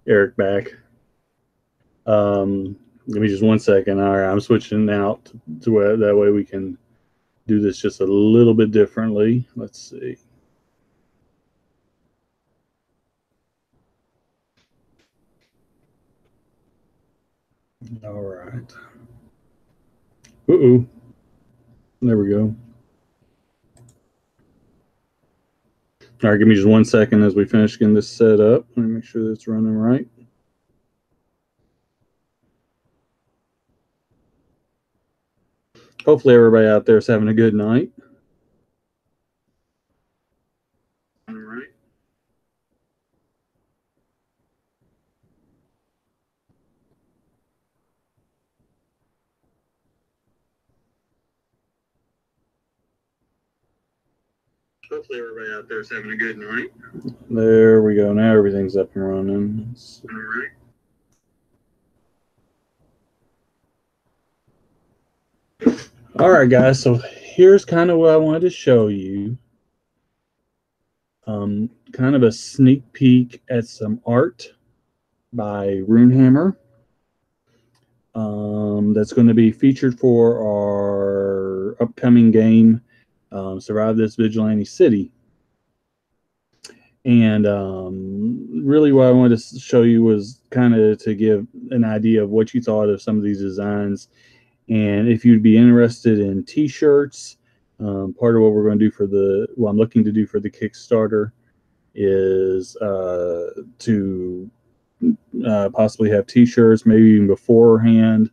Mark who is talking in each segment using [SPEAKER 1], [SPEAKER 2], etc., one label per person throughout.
[SPEAKER 1] Eric back. Give me just 1 second. All right, I'm switching out to where that way we can do this just a little bit differently. Let's see. All right. Uh-oh. There we go. All right, give me just 1 second as we finish getting this set up. Let me make sure that's running right. Hopefully everybody out there is having a good night. All right. Hopefully everybody out there is having a good night. There we go. Now everything's up and running. All right. All right, guys. So here's kind of what I wanted to show you. Kind of a sneak peek at some art by Runehammer. That's going to be featured for our upcoming game, Survive This Vigilante City. And really what I wanted to show you was kind of to give an idea of what you thought of some of these designs. And if you'd be interested in t-shirts, part of what we're going to do for I'm looking to do for the Kickstarter is to possibly have t-shirts, maybe even beforehand,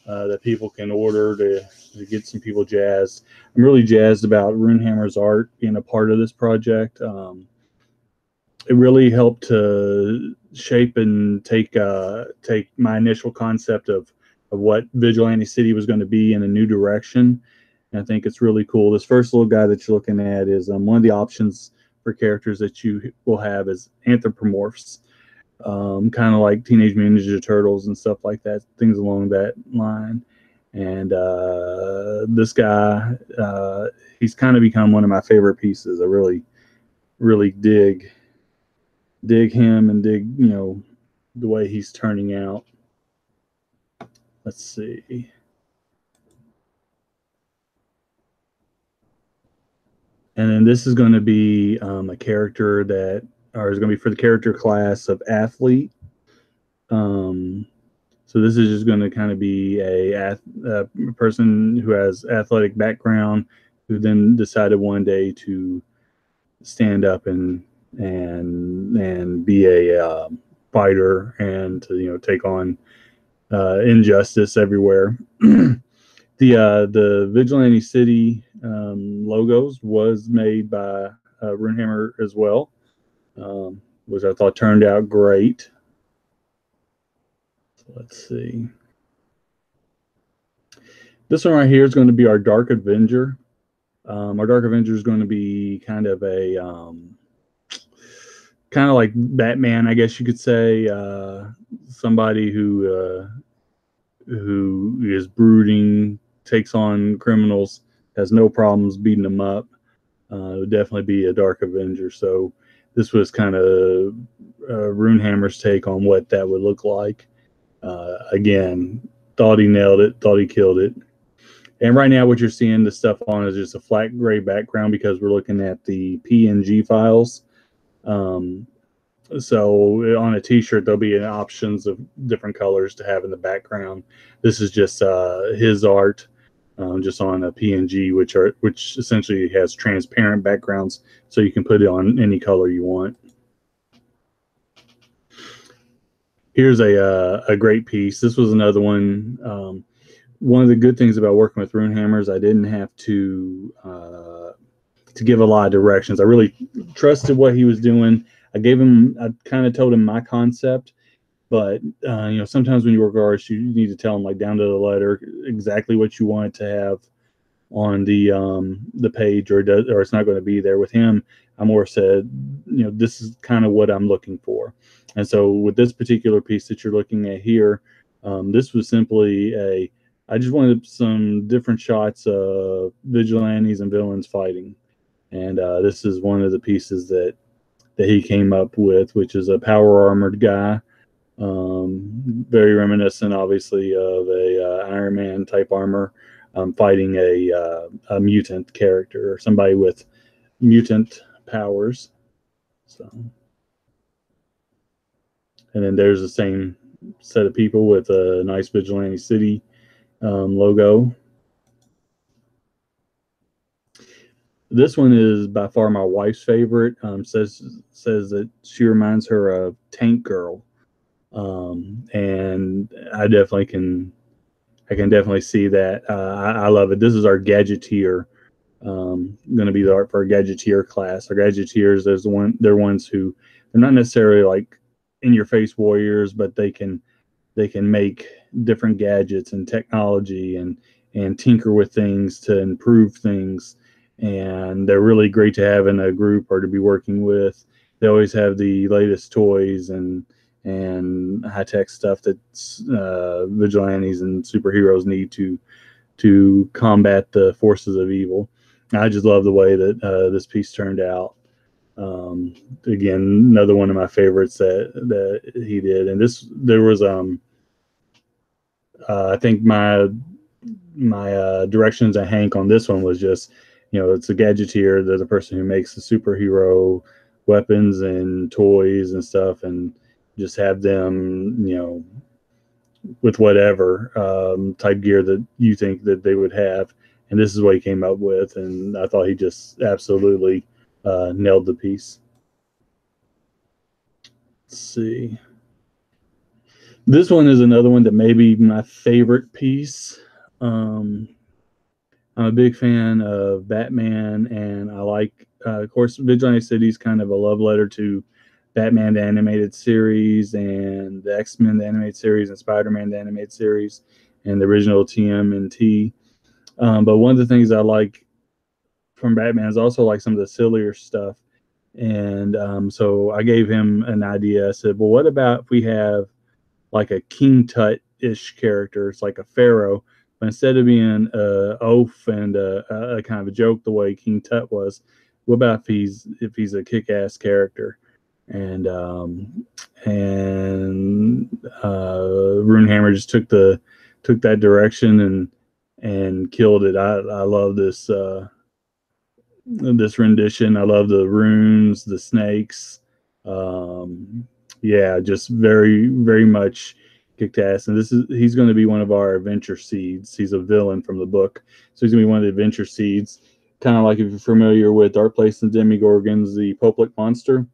[SPEAKER 1] that people can order to get some people jazzed. I'm really jazzed about Runehammer's art being a part of this project. It really helped to shape and take my initial concept of what Vigilante City was going to be in a new direction. And I think it's really cool. This first little guy that you're looking at is one of the options for characters that you will have is anthropomorphs, kind of like Teenage Mutant Ninja Turtles and stuff like that, things along that line. And this guy, he's kind of become one of my favorite pieces. I really, really dig him and dig the way he's turning out. Let's see. And then this is going to be a character that, or is going to be for the character class of athlete. So this is just going to kind of be a person who has athletic background, who then decided one day to stand up and be a fighter and to take on injustice everywhere. The Vigilante City logos was made by Runehammer as well, which I thought turned out great. So let's see. This one right here is going to be our Dark Avenger. Our Dark Avenger is going to be kind of a kind of like Batman, I guess you could say. Somebody who is brooding, takes on criminals, has no problems beating them up. It would definitely be a Dark Avenger. So this was kind of Runehammer's take on what that would look like. Again, thought he nailed it, thought he killed it. And right now what you're seeing the stuff on is just a flat gray background because we're looking at the PNG files. So on a t-shirt, there'll be options of different colors to have in the background. This is just his art, just on a PNG, which essentially has transparent backgrounds, so you can put it on any color you want. Here's a great piece. This was another one. One of the good things about working with Runehammer is I didn't have to give a lot of directions. I really trusted what he was doing. I kind of told him my concept, but sometimes when you work with artists, you need to tell them like down to the letter exactly what you want it to have on the page, or it's not going to be there. With him, I more said, this is kind of what I'm looking for. And so with this particular piece that you're looking at here, this was simply I just wanted some different shots of vigilantes and villains fighting. And this is one of the pieces that he came up with, which is a power armored guy Very reminiscent, obviously, of a Iron Man type armor, fighting a mutant character or somebody with mutant powers. So, and then there's the same set of people with a nice Vigilante City logo. This one is by far my wife's favorite. Says that she reminds her of Tank Girl, and I can definitely see that. I love it. This is our Gadgeteer. Going to be the art for our Gadgeteer class. Our Gadgeteers, they're ones who they're not necessarily like in your face warriors, but they can make different gadgets and technology and tinker with things to improve things. And they're really great to have in a group or to be working with. They always have the latest toys and high tech stuff that vigilantes and superheroes need to combat the forces of evil. I just love the way that this piece turned out. Again, another one of my favorites that he did. And there was I think my directions to Hank on this one was just, it's a gadgeteer. There's a person who makes the superhero weapons and toys and stuff, and just have them, with whatever type gear that you think that they would have. And this is what he came up with, and I thought he just absolutely nailed the piece. Let's see. This one is another one that may be my favorite piece. I'm a big fan of Batman, and I like, of course, Vigilante City is kind of a love letter to Batman the animated series and the X-Men the animated series and Spider-Man the animated series and the original TMNT. But one of the things I like from Batman is also like some of the sillier stuff. And so I gave him an idea. I said, well, what about if we have like a King Tut-ish character? It's like a pharaoh, but instead of being a oaf and a kind of a joke the way King Tut was, what about if he's a kick-ass character? And Runehammer just took that direction and killed it. I love this rendition. I love the runes, the snakes. Yeah, just very, very much kicked ass. And he's going to be one of our adventure seeds. He's a villain from the book, so he's going to be one of the adventure seeds. Kind of like if you're familiar with Dark Place and Demigorgons, the Poplic monster.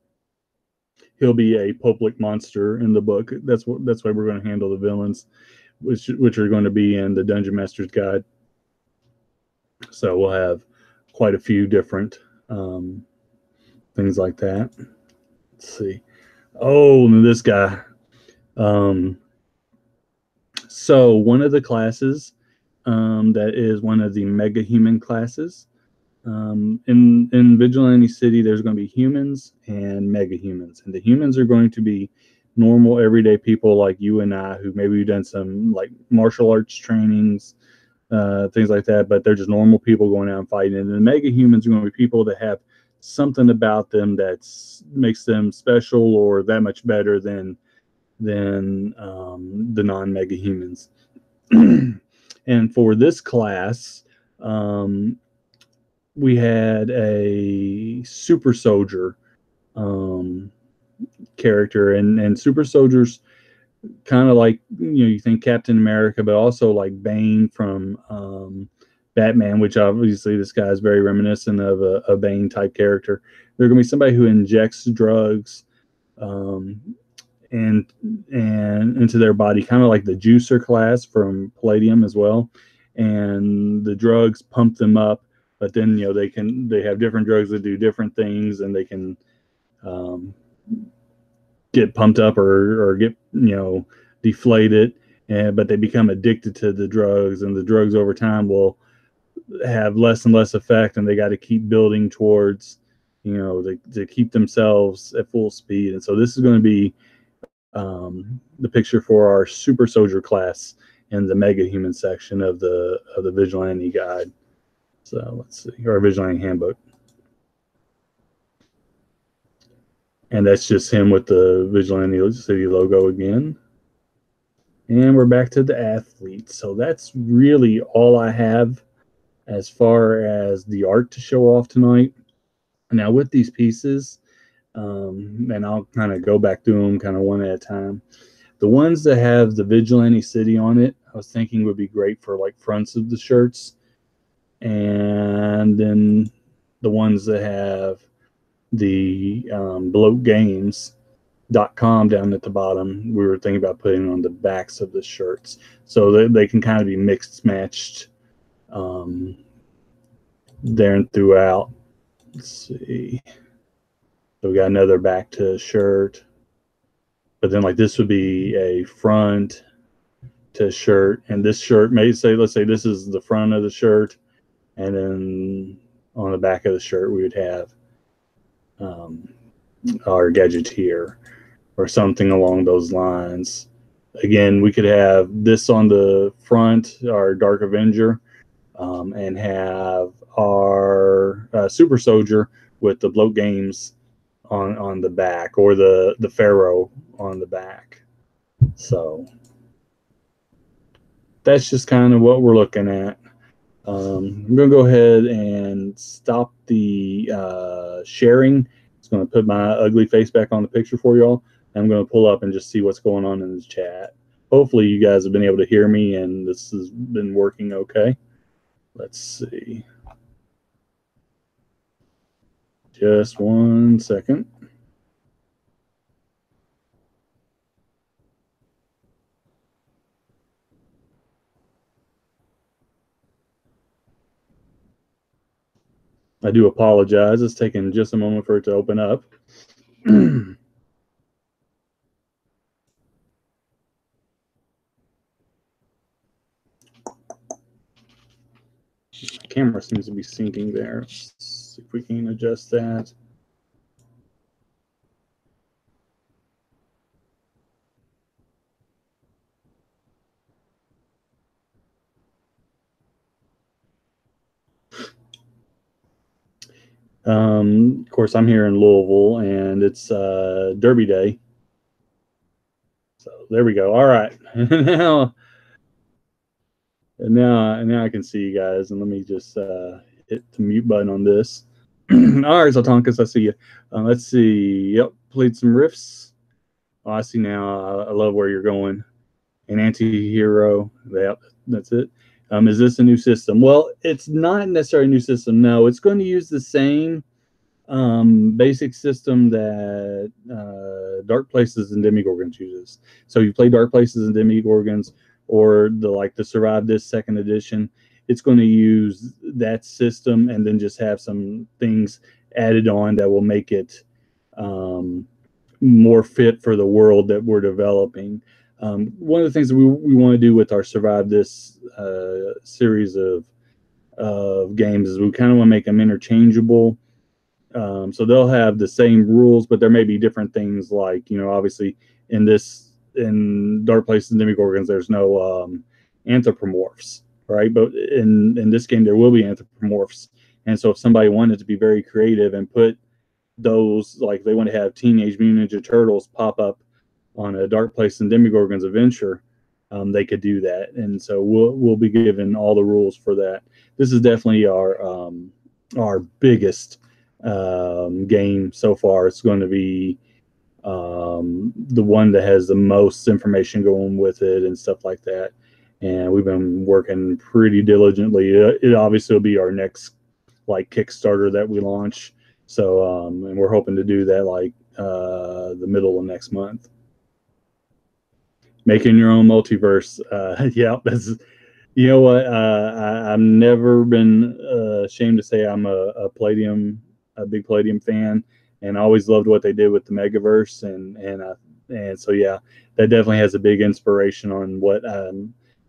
[SPEAKER 1] He'll be a Poplic monster in the book. That's why we're going to handle the villains, which are going to be in the Dungeon Master's Guide. So we'll have quite a few different things like that. Let's see. Oh, this guy. So one of the classes that is one of the mega human classes. In Vigilante City, there's going to be humans and mega humans, and the humans are going to be normal, everyday people like you and I, who maybe we've done some like martial arts trainings, things like that, but they're just normal people going out and fighting. And the mega humans are going to be people that have something about them that makes them special or that much better than the non-mega humans. And for this class, we had a super soldier character, and super soldiers kind of like, you think Captain America, but also like Bane from Batman, which obviously this guy is very reminiscent of a Bane type character. They're going to be somebody who injects drugs and into their body, kind of like the juicer class from Palladium as well. And the drugs pump them up, but then they have different drugs that do different things, and they can get pumped up or get deflated, but they become addicted to the drugs, and the drugs over time will have less and less effect, and they got to keep building towards to keep themselves at full speed. And so this is going to be the picture for our super soldier class in the mega human section of the Vigilante Guide. So let's see, our Vigilante Handbook. And that's just him with the Vigilante City logo again. And we're back to the athlete. So that's really all I have as far as the art to show off tonight. Now with these pieces, and I'll kind of go back through them kind of one at a time. The ones that have the Vigilante City on it, I was thinking would be great for like fronts of the shirts. And then the ones that have the Bloat Games.com down at the bottom, we were thinking about putting on the backs of the shirts so that they can kind of be mixed matched there and throughout. Let's see. So we got another back to shirt, but then like this would be a front to shirt, and this shirt may say, let's say this is the front of the shirt, and then on the back of the shirt we would have our gadgeteer or something along those lines. Again, we could have this on the front, our Dark Avenger, and have our Super Soldier with the Bloat Games on the back, or the Pharaoh on the back. So that's just kind of what we're looking at. I'm going to go ahead and stop the sharing. It's going to put my ugly face back on the picture for y'all. I'm going to pull up and just see what's going on in the chat. Hopefully you guys have been able to hear me and this has been working okay. Let's see. Just 1 second. I do apologize. It's taking just a moment for it to open up. Camera seems to be syncing there. Let's see if we can adjust that. Of course, I'm here in Louisville, and it's Derby Day. So there we go. All right, now I can see you guys, and let me just hit the mute button on this. All right, so Tonkus, I see you. Let's see. Yep, played some riffs. Oh, I see now. I love where you're going. An anti-hero. Yep, that's it. Is this a new system? Well, it's not necessarily a new system. No, it's going to use the same basic system that Dark Places and Demigorgons uses. So you play Dark Places and Demigorgons, or the Survive This second edition, it's going to use that system and then just have some things added on that will make it more fit for the world that we're developing. One of the things that we want to do with our Survive This series of games is we kind of want to make them interchangeable. So they'll have the same rules, but there may be different things like, obviously in Dark Places and Demigorgons, there's no anthropomorphs, right? But in this game, there will be anthropomorphs. And so if somebody wanted to be very creative and put those, like they want to have Teenage Mutant Ninja Turtles pop up on a Dark Places and Demigorgons adventure, they could do that. And so we'll be given all the rules for that. This is definitely our biggest game so far. It's going to be the one that has the most information going with it and stuff like that. And we've been working pretty diligently. It obviously will be our next Kickstarter that we launch. So and we're hoping to do that the middle of next month. Making your own multiverse. Yeah, that's. You know what? I've never been ashamed to say I'm a big Palladium fan, and I always loved what they did with the Megaverse, and so yeah, that definitely has a big inspiration on what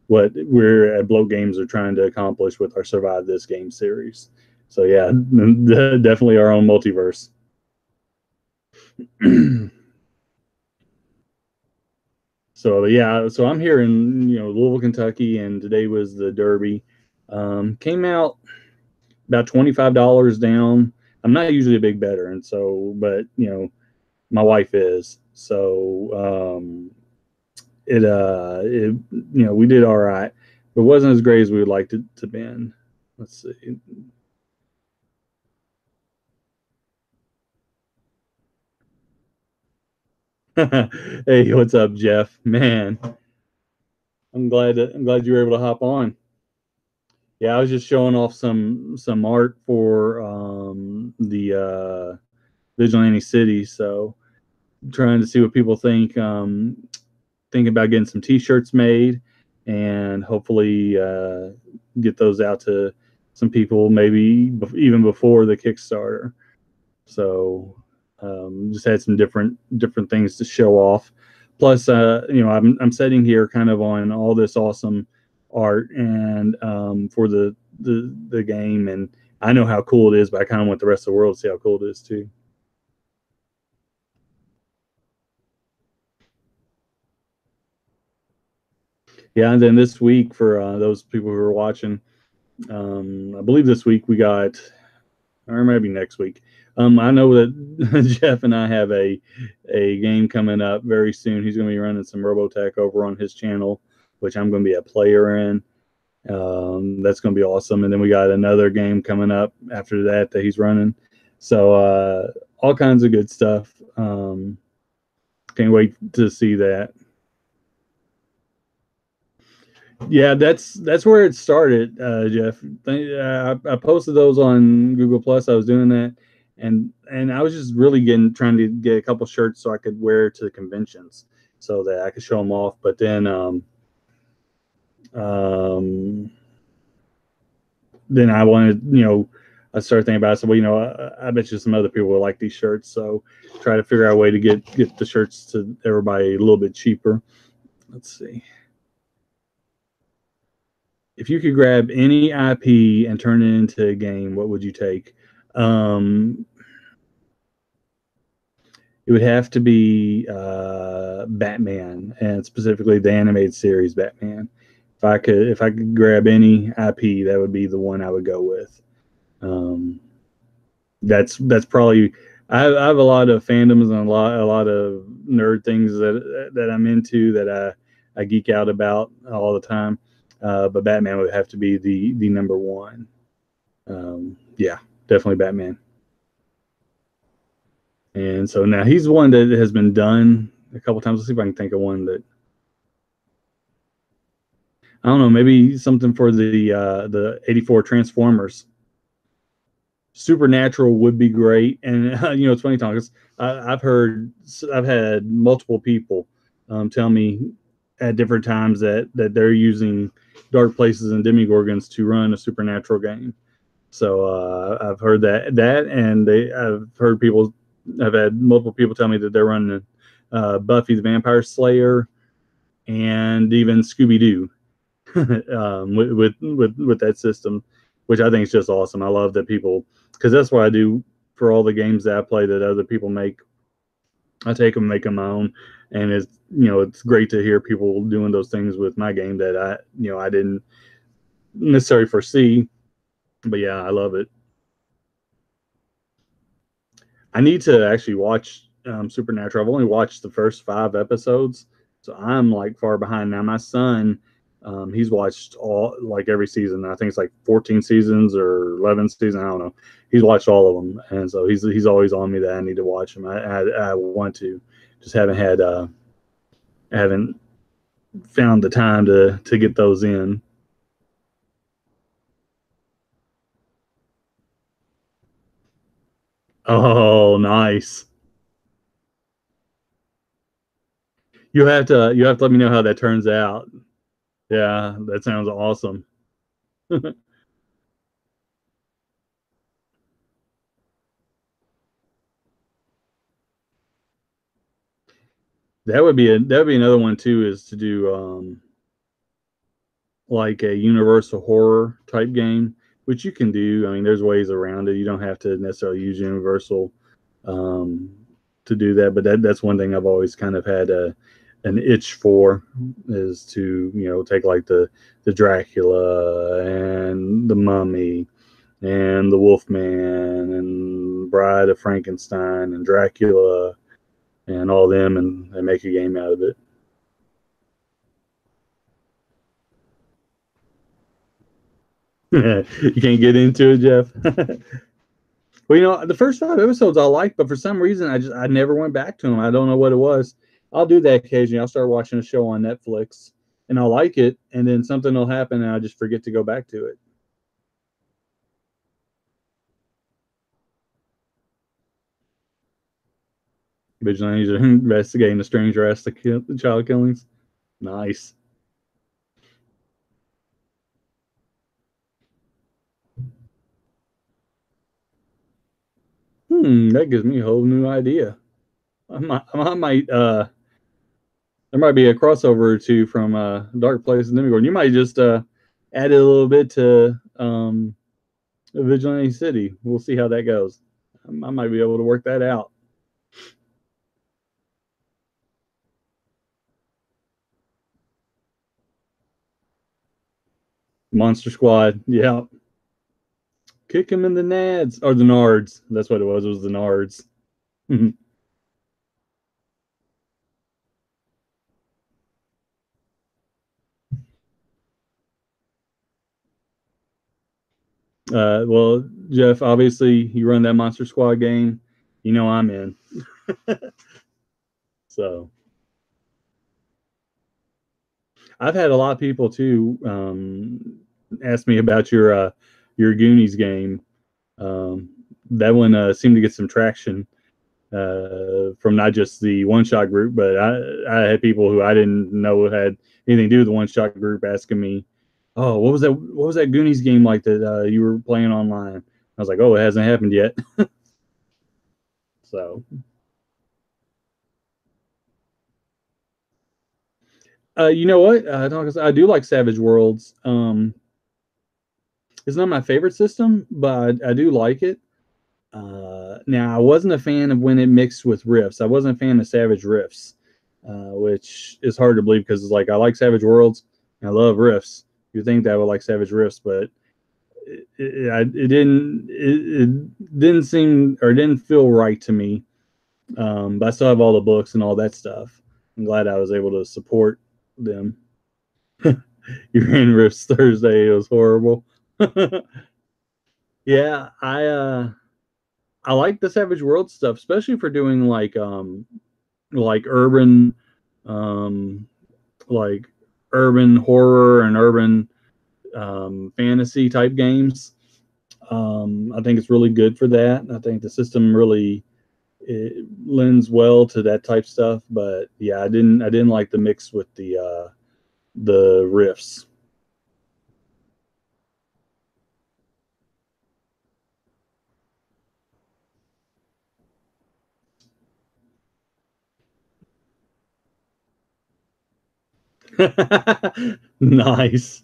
[SPEAKER 1] we're at Bloat Games are trying to accomplish with our Survive This game series. So yeah, definitely our own multiverse. So yeah, so I'm here in Louisville, Kentucky, and today was the Derby. Came out about $25 down. I'm not usually a big better, and so, but My wife is. So it we did all right. It wasn't as great as we would like it to been. Let's see. Hey, what's up, Jeff? Man, I'm glad you were able to hop on. Yeah, I was just showing off some art for the Vigilante City. So trying to see what people think. Thinking about getting some T-shirts made, and hopefully get those out to some people, maybe even before the Kickstarter. So just had some different things to show off. Plus, I'm sitting here kind of on all this awesome art and for the game, and I know how cool it is, but I kind of want the rest of the world to see how cool it is too. Yeah, and then this week for those people who are watching, I believe this week we got, or maybe next week. I know that Jeff and I have a game coming up very soon. He's going to be running some Robotech over on his channel, which I'm going to be a player in. That's going to be awesome. And then we got another game coming up after that he's running. So all kinds of good stuff. Can't wait to see that. Yeah, that's where it started, Jeff. I posted those on Google Plus. I was doing that, and I was just really trying to get a couple shirts so I could wear to the conventions, so that I could show them off. But um, then I wanted, I started thinking about it. So, well, I bet you some other people would like these shirts. So, try to figure out a way to get the shirts to everybody a little bit cheaper. Let's see. If you could grab any IP and turn it into a game, what would you take? Um, it would have to be Batman, and specifically the animated series Batman. If I could grab any IP, that would be the one I would go with. Um, that's probably I have a lot of fandoms and a lot of nerd things that I'm into that I geek out about all the time. But Batman would have to be the number one. Yeah, definitely Batman. And so now he's one that has been done a couple times. Let's see if I can think of one that I don't know. Maybe something for the '84 Transformers. Supernatural would be great, and it's funny, Tom, because I've had multiple people tell me at different times that they're using Dark Places and Demigorgons to run a Supernatural game. So I've heard and I've heard people, I've had multiple people tell me that they're running Buffy the Vampire Slayer and even Scooby Doo with that system, which I think is just awesome. I love that people, because that's what I do for all the games that I play that other people make. I take them, make them my own, and it's great to hear people doing those things with my game that I didn't necessarily foresee. But yeah, I love it. I need to actually watch Supernatural. I've only watched the first 5 episodes, so I'm like far behind now. My son, he's watched all like every season. I think it's like 14 seasons or 11 seasons. I don't know. He's watched all of them, and so he's always on me that I need to watch them. I want to, just haven't found the time to get those in. Oh, nice. You have to let me know how that turns out. Yeah, that sounds awesome. That would be another one too, is to do like a universal horror type game, which you can do. I mean, there's ways around it. You don't have to necessarily use universal um, to do that, but that's one thing I've always kind of had an itch for, is to take like the Dracula and the Mummy and the Wolfman and Bride of Frankenstein and Dracula and all them, and they make a game out of it. You can't get into it, Jeff. Well, the first 5 episodes I liked, but for some reason I never went back to them. I don't know what it was. I'll do that occasionally. I'll start watching a show on Netflix and I'll like it, and then something will happen and I just forget to go back to it. Vigilantes are investigating the strange arrest of child killings. Nice. That gives me a whole new idea. I might there might be a crossover or two from Dark Place and Demigorgon. You might just add it a little bit to Vigilante City. We'll see how that goes. I might be able to work that out. Monster Squad. Yeah. Kick him in the nads. Or the nards. That's what it was. It was the nards. Well, Jeff, obviously you run that Monster Squad game. You know I'm in. So I've had a lot of people too ask me about your Goonies game. That one seemed to get some traction from not just the one shot group, but I had people who I didn't know had anything to do with the one shot group asking me, "Oh, what was that? What was that Goonies game like that you were playing online?" I was like, "Oh, it hasn't happened yet." So, you know what? I do like Savage Worlds. It's not my favorite system, but I do like it. Now, I wasn't a fan of when it mixed with Rifts. I wasn't a fan of Savage Rifts, which is hard to believe because it's like I like Savage Worlds and I love Rifts. You think that I would like Savage Rifts, but it didn't seem or didn't feel right to me. But I still have all the books and all that stuff. I'm glad I was able to support them. You ran Rifts Thursday. It was horrible. Yeah, I like the Savage World stuff, especially for doing like um like urban horror and urban fantasy type games. I think it's really good for that. I think the system really it lends well to that type stuff. But yeah, I didn't like the mix with the riffs. Nice.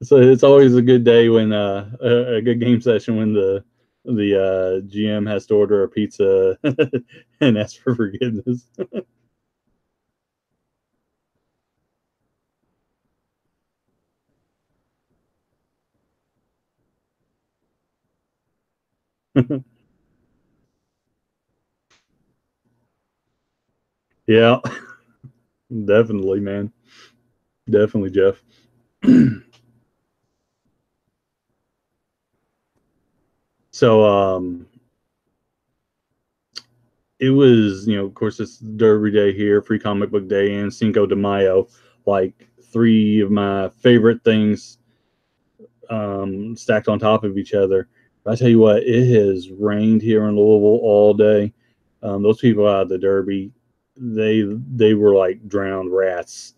[SPEAKER 1] So it's always a good day when a good game session when the GM has to order a pizza and ask for forgiveness. Yeah, definitely, man. Definitely, Jeff. So it was, of course, it's Derby Day here, Free Comic Book Day, and Cinco de Mayo, like three of my favorite things stacked on top of each other. But I tell you what, it has rained here in Louisville all day. Those people out of the Derby, they were like drowned rats.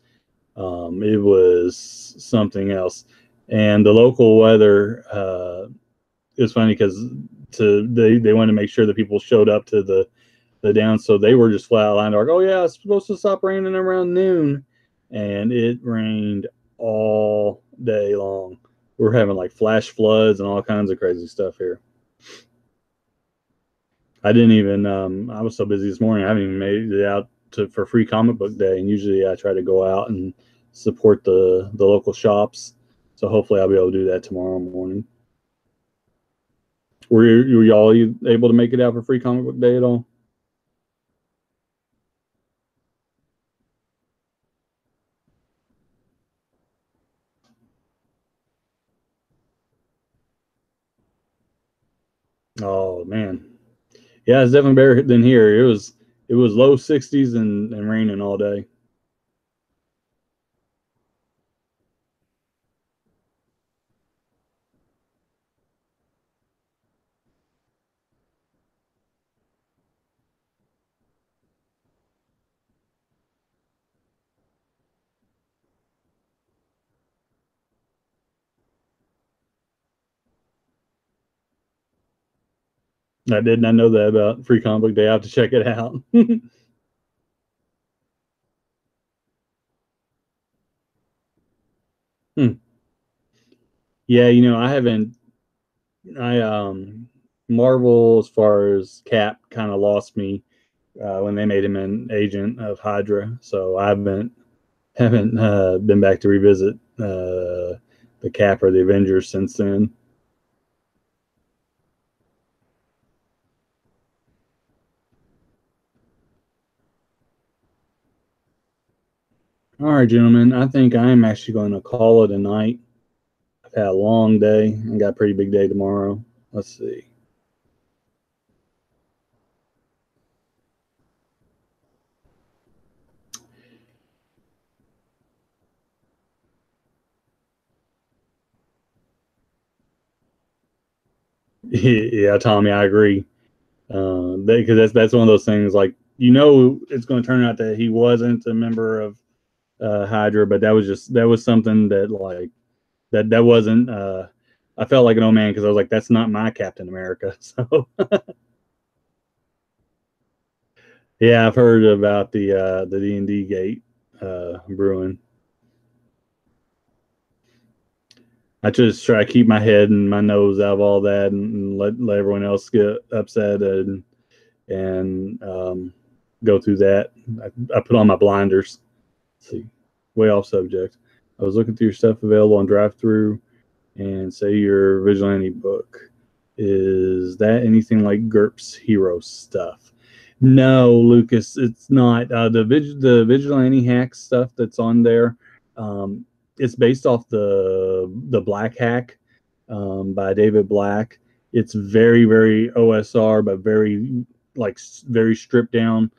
[SPEAKER 1] It was something else, and the local weather. It was funny because they wanted to make sure that people showed up to the down, so they were just flat lined like, oh yeah, it's supposed to stop raining around noon, and it rained all day long. We're having like flash floods and all kinds of crazy stuff here. I didn't even I was so busy this morning I haven't even made it out for Free Comic Book Day, and usually I try to go out and support the local shops, so hopefully I'll be able to do that tomorrow morning. Were y'all able to make it out for Free Comic Book Day at all? Oh man, yeah, it's definitely better than here. It was low 60s and raining all day. I did not know that about Free Comic Book Day. I have to check it out. Hmm. Yeah, I haven't. I Marvel, as far as Cap, kind of lost me when they made him an agent of Hydra. So I haven't been back to revisit the Cap or the Avengers since then. All right, gentlemen. I think I am actually going to call it a night. I've had a long day and got a pretty big day tomorrow. Let's see. Yeah, Tommy, I agree. Because that's one of those things, like, it's going to turn out that he wasn't a member of Hydra, but that was something that, like, that wasn't. I felt like an old man because I was like, that's not my Captain America. So yeah, I've heard about the D&D gate brewing. I just try to keep my head and my nose out of all that, and let everyone else get upset and go through that. I put on my blinders. Let's see, way off subject. I was looking through your stuff available on drive through, and say your Vigilante book. Is that anything like GURPS hero stuff? No, Lucas, it's not. The Vigilante hack stuff that's on there. Um, it's based off the Black Hack by David Black. It's very very OSR, but very, like, very stripped down.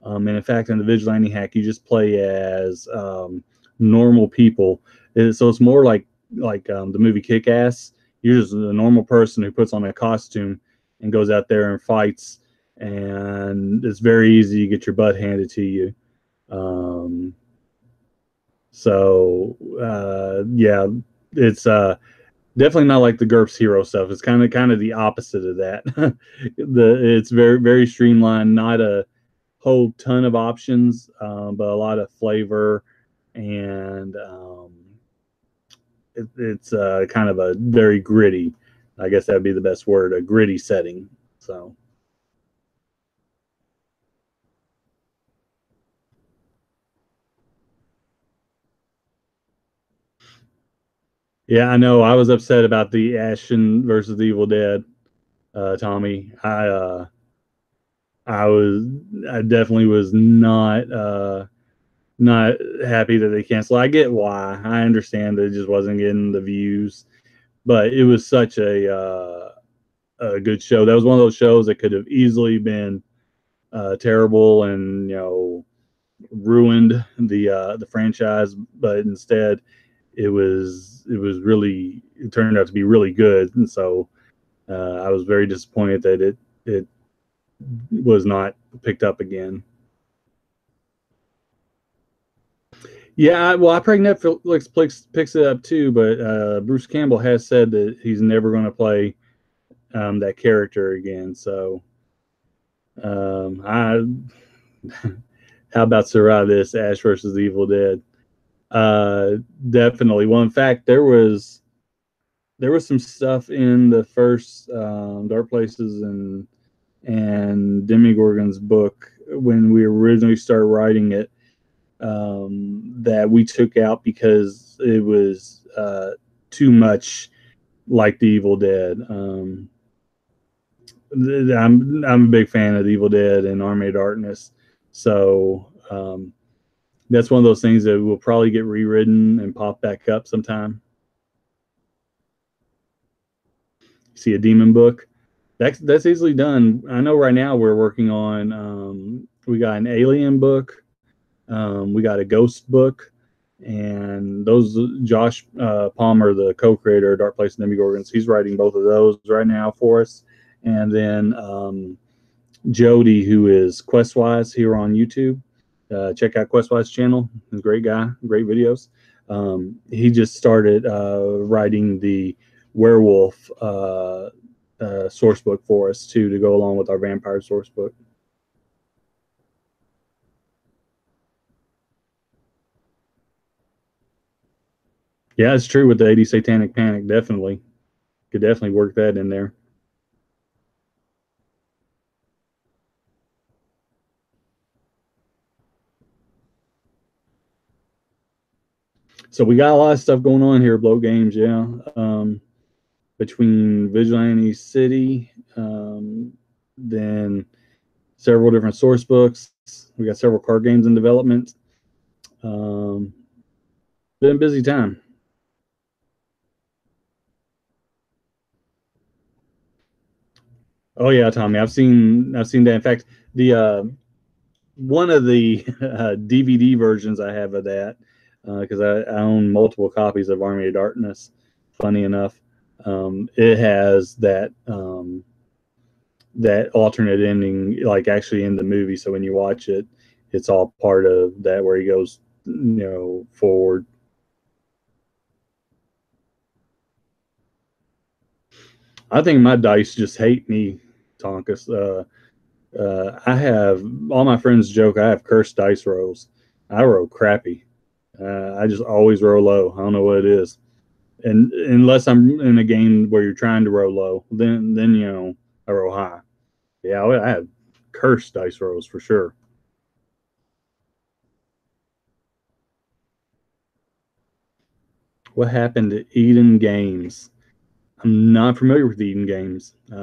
[SPEAKER 1] And in fact, in the Vigilante hack, you just play as normal people. So it's more like the movie Kick Ass. You're just a normal person who puts on a costume and goes out there and fights, and it's very easy to get your butt handed to you. Um, yeah, it's definitely not like the GURPS hero stuff. It's kind of the opposite of that. It's very very streamlined, not a whole ton of options, but a lot of flavor, and it's kind of a very gritty. I guess that'd be the best word, a gritty setting. So yeah, I know. I was upset about the Ashen versus the Evil Dead, Tommy. I was I definitely was not happy that they canceled. I get why. I understand that it just wasn't getting the views, but it was such a good show. That was one of those shows that could have easily been terrible and ruined the franchise, but instead it turned out to be really good, and so I was very disappointed that it was not picked up again. Yeah, well, I pray Netflix picks it up too, but Bruce Campbell has said that he's never going to play that character again. So I how about survive this Ash versus the Evil Dead? Uh, Definitely. Well, in fact, there was some stuff in the first Dark Places and Demigorgon's book when we originally started writing it, that we took out because it was too much like the Evil Dead. I'm a big fan of the Evil Dead and Army of Darkness, so that's one of those things that will probably get rewritten and pop back up sometime. See a demon book. That's easily done. I know right now we're working on we got an alien book, we got a ghost book, and those Josh Palmer, the co-creator of Dark Place and Demogorgons, he's writing both of those right now for us. And then Jody, who is Questwise here on YouTube. Check out Questwise channel. He's a great guy, great videos. He just started writing the werewolf source book for us too, to go along with our vampire source book. Yeah, it's true with the 80 Satanic Panic. Definitely could definitely work that in there. So we got a lot of stuff going on here, Bloat Games. Yeah, between Vigilante City, then several different source books. We got several card games in development. Um, been a busy time. Oh yeah, Tommy, I've seen that. In fact, the one of the DVD versions I have of that, because I own multiple copies of Army of Darkness. Funny enough, it has that alternate ending, like actually in the movie. So when you watch it, it's all part of that where he goes, forward. I think my dice just hate me, Tonkus. I have all my friends joke I have cursed dice rolls. I roll crappy. I just always roll low. I don't know what it is, and unless I'm in a game where you're trying to roll low, then I roll high. Yeah, I have cursed dice rolls for sure. What happened to Eden Games? I'm not familiar with Eden Games. Yeah,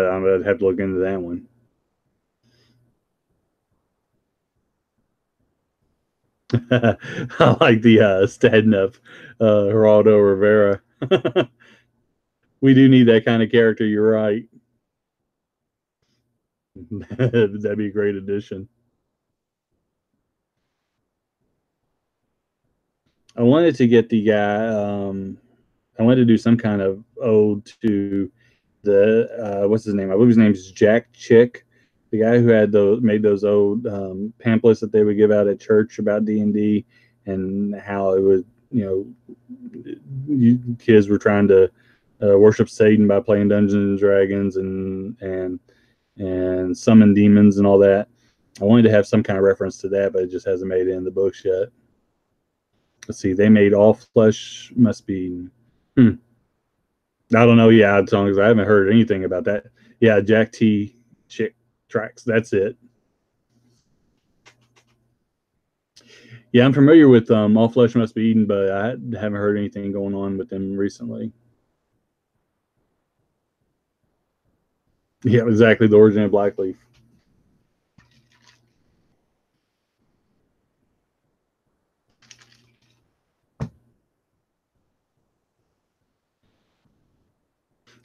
[SPEAKER 1] I'm gonna have to look into that one. I like the stand up Geraldo Rivera. We do need that kind of character. You're right. That'd be a great addition. I wanted to get the guy. I wanted to do some kind of ode to the what's his name? I believe his name is Jack Chick, the guy who had those made those old pamphlets that they would give out at church about D and how it was, kids were trying to worship Satan by playing Dungeons and Dragons and summon demons and all that. I wanted to have some kind of reference to that, but it just hasn't made it in the books yet. Let's see. They made all flesh must be. Hmm, I don't know. Yeah, as long as I haven't heard anything about that. Yeah, Jack T. Chick tracks. That's it. Yeah, I'm familiar with All Flesh Must Be Eaten, but I haven't heard anything going on with them recently. Yeah, exactly. The origin of Blackleaf.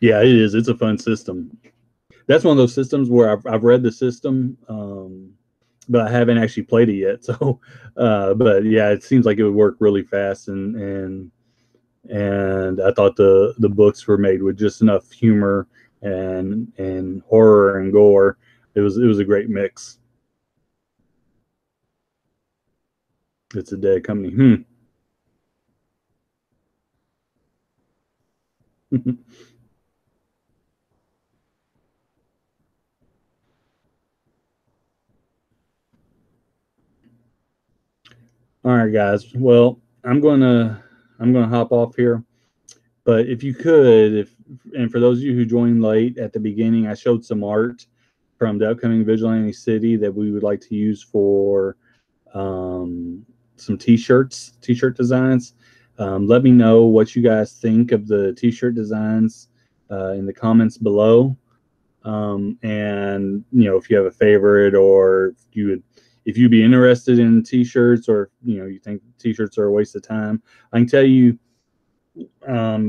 [SPEAKER 1] Yeah, it is. It's a fun system. That's one of those systems where I've read the system, but I haven't actually played it yet. So, but yeah, it seems like it would work really fast, and I thought the books were made with just enough humor and horror and gore. It was a great mix. It's a dead company. All right, guys. Well, I'm gonna hop off here. But if you could, if and for those of you who joined late at the beginning, I showed some art from the upcoming Vigilante City that we would like to use for some t-shirt designs. Let me know what you guys think of the t-shirt designs in the comments below. And if you have a favorite, or if you'd be interested in t-shirts, or you think t-shirts are a waste of time, I can tell you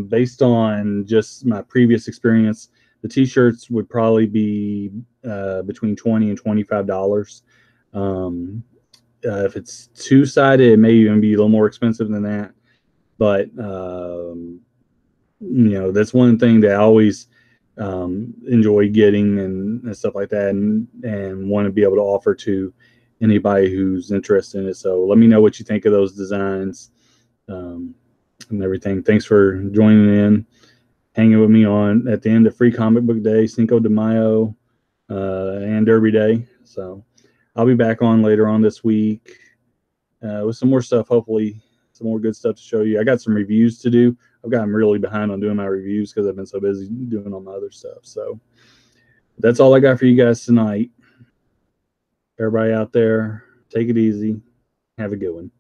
[SPEAKER 1] based on just my previous experience, the t-shirts would probably be between $20 and $25. If it's two-sided, it may even be a little more expensive than that. But that's one thing that I always enjoy getting and stuff like that, and want to be able to offer to anybody who's interested in it. So let me know what you think of those designs and everything. Thanks for joining in, hanging with me on at the end of Free Comic Book Day, Cinco de Mayo, and Derby Day. So I'll be back on later on this week with some more stuff, hopefully some more good stuff to show you. I got some reviews to do. I've gotten really behind on doing my reviews because I've been so busy doing all my other stuff. So that's all I got for you guys tonight. Everybody out there, take it easy. Have a good one.